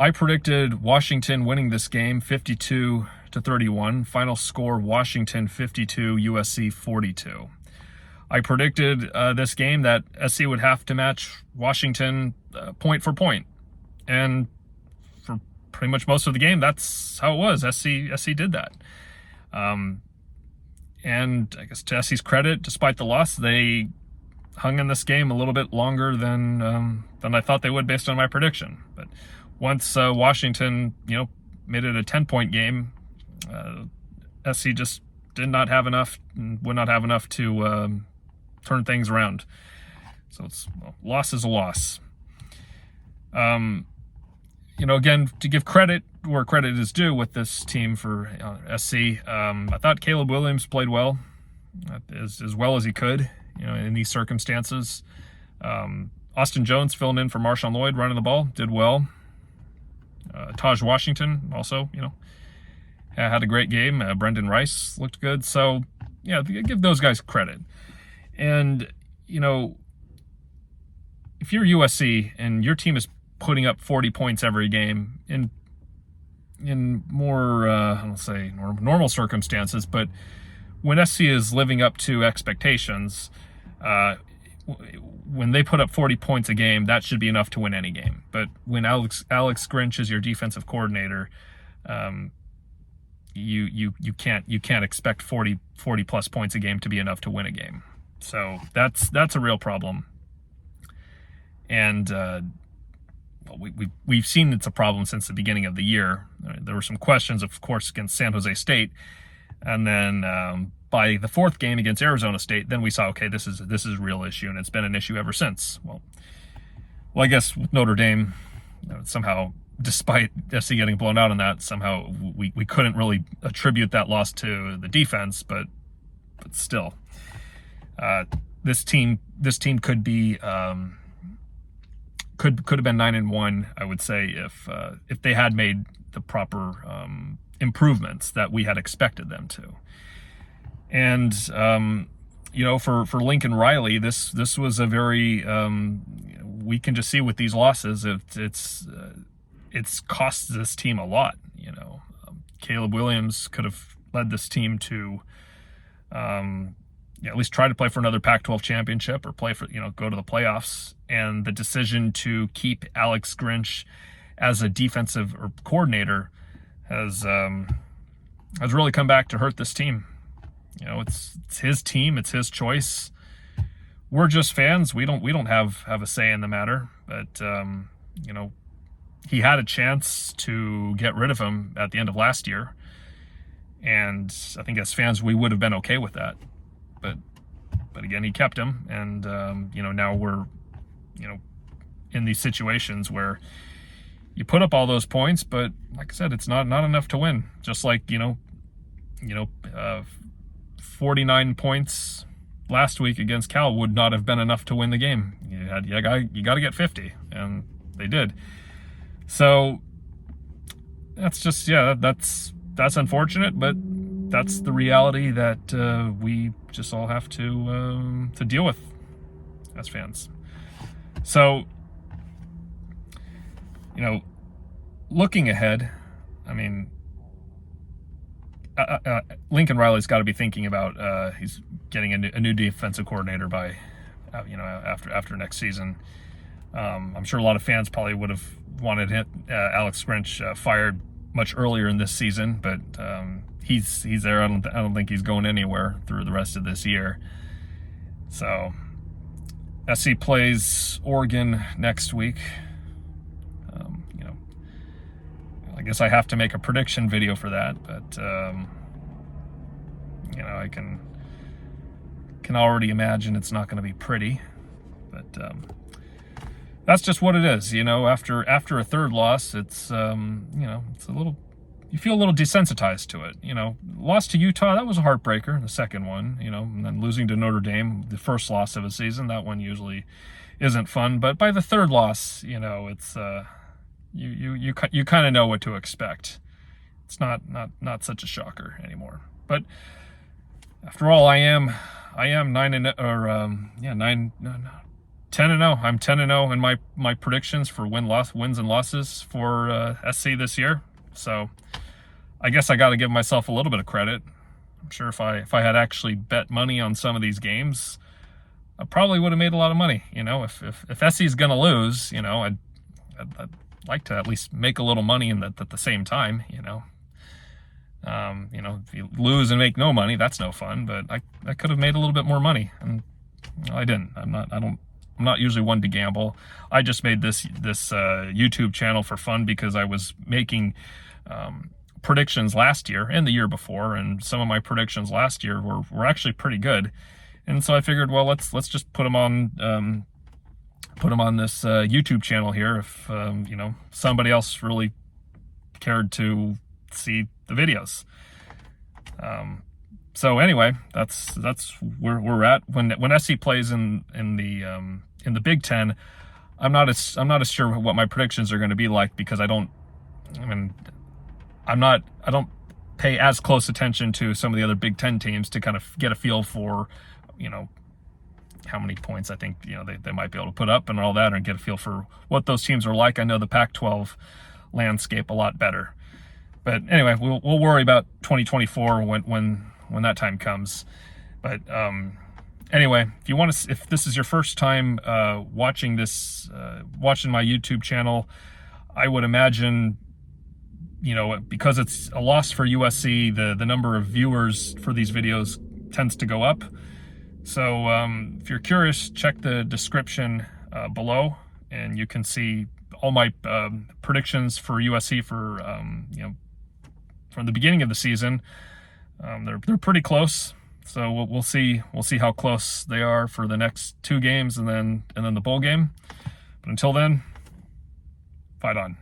I predicted Washington winning this game 52-31. Final score, Washington 52, USC 42. I predicted this game that SC would have to match Washington point for point. And for pretty much most of the game, that's how it was. SC did that. And I guess to SC's credit, despite the loss, they hung in this game a little bit longer than I thought they would based on my prediction. But once Washington, made it a 10-point game, SC just did not have enough, would not have enough to turn things around. So loss is a loss. Again, to give credit where credit is due with this team for SC, I thought Caleb Williams played well, as well as he could, in these circumstances. Austin Jones filling in for Marshawn Lloyd, running the ball, did well. Taj Washington also, had a great game. Brendan Rice looked good. So, yeah, give those guys credit. And, if you're USC and your team is putting up 40 points every game in more, I don't say normal circumstances, but when SC is living up to expectations, when they put up 40 points a game, that should be enough to win any game. But when Alex Grinch is your defensive coordinator, you can't expect 40 plus points a game to be enough to win a game. So that's a real problem. And we've seen it's a problem since the beginning of the year. There were some questions, of course, against San Jose State, and then by the fourth game against Arizona State, then we saw, okay, this is a real issue, and it's been an issue ever since. Well, I guess with Notre Dame, somehow, despite SC getting blown out on that, somehow we couldn't really attribute that loss to the defense, but still, this team could be. Could have been 9-1, I would say, if they had made the proper improvements that we had expected them to. And for Lincoln Riley, this was a very we can just see with these losses, it's cost this team a lot. Caleb Williams could have led this team to at least try to play for another Pac-12 championship or play for, go to the playoffs. And the decision to keep Alex Grinch as a defensive coordinator has really come back to hurt this team. It's his team, it's his choice. We're just fans. We don't have a say in the matter. But he had a chance to get rid of him at the end of last year, and I think as fans we would have been okay with that. But again, he kept him, and now we're in these situations where you put up all those points, but like I said, it's not enough to win. Just like 49 points last week against Cal would not have been enough to win the game. You got to get 50, and they did. So that's just that's unfortunate, but that's the reality that we just all have to deal with as fans. So, looking ahead, I mean, Lincoln Riley's got to be thinking about he's getting a new defensive coordinator by after next season. I'm sure a lot of fans probably would have wanted Alex Grinch fired much earlier in this season, but he's there. I don't think he's going anywhere through the rest of this year. So SC plays Oregon next week. I guess I have to make a prediction video for that, but I can already imagine it's not going to be pretty. But that's just what it is. After a third loss, it's it's a little, you feel a little desensitized to it. Loss to Utah, that was a heartbreaker, the second one, and then losing to Notre Dame, the first loss of a season, that one usually isn't fun. But by the third loss, it's you kind of know what to expect. It's not such a shocker anymore. But after all, I am 9-0, 10-0. I'm 10-0 in my predictions for wins and losses for SC this year. So I guess I got to give myself a little bit of credit. I'm sure if I had actually bet money on some of these games, I probably would have made a lot of money. You know, if SC is going to lose, you know, I'd like to at least make a little money at the same time. You know, if you lose and make no money, that's no fun. But I could have made a little bit more money, and I didn't. I'm not usually one to gamble. I just made this YouTube channel for fun because I was making predictions last year and the year before, and some of my predictions last year were actually pretty good. And so I figured, well, let's just put them on this YouTube channel here. If you know, somebody else really cared to see the videos. So anyway, that's where we're at. When SC plays in the Big Ten, I'm not as sure what my predictions are going to be like, because I don't pay as close attention to some of the other Big Ten teams to kind of get a feel for, you know, how many points I think, you know, they might be able to put up and all that, and get a feel for what those teams are like. I know the Pac-12 landscape a lot better. But anyway, we'll worry about 2024 when that time comes. But anyway, if this is your first time watching my YouTube channel, I would imagine, you know, because it's a loss for USC, the number of viewers for these videos tends to go up. So if you're curious, check the description below, and you can see all my predictions for USC for you know, from the beginning of the season. They're pretty close, so we'll see how close they are for the next 2 games and then the bowl game. But until then, fight on.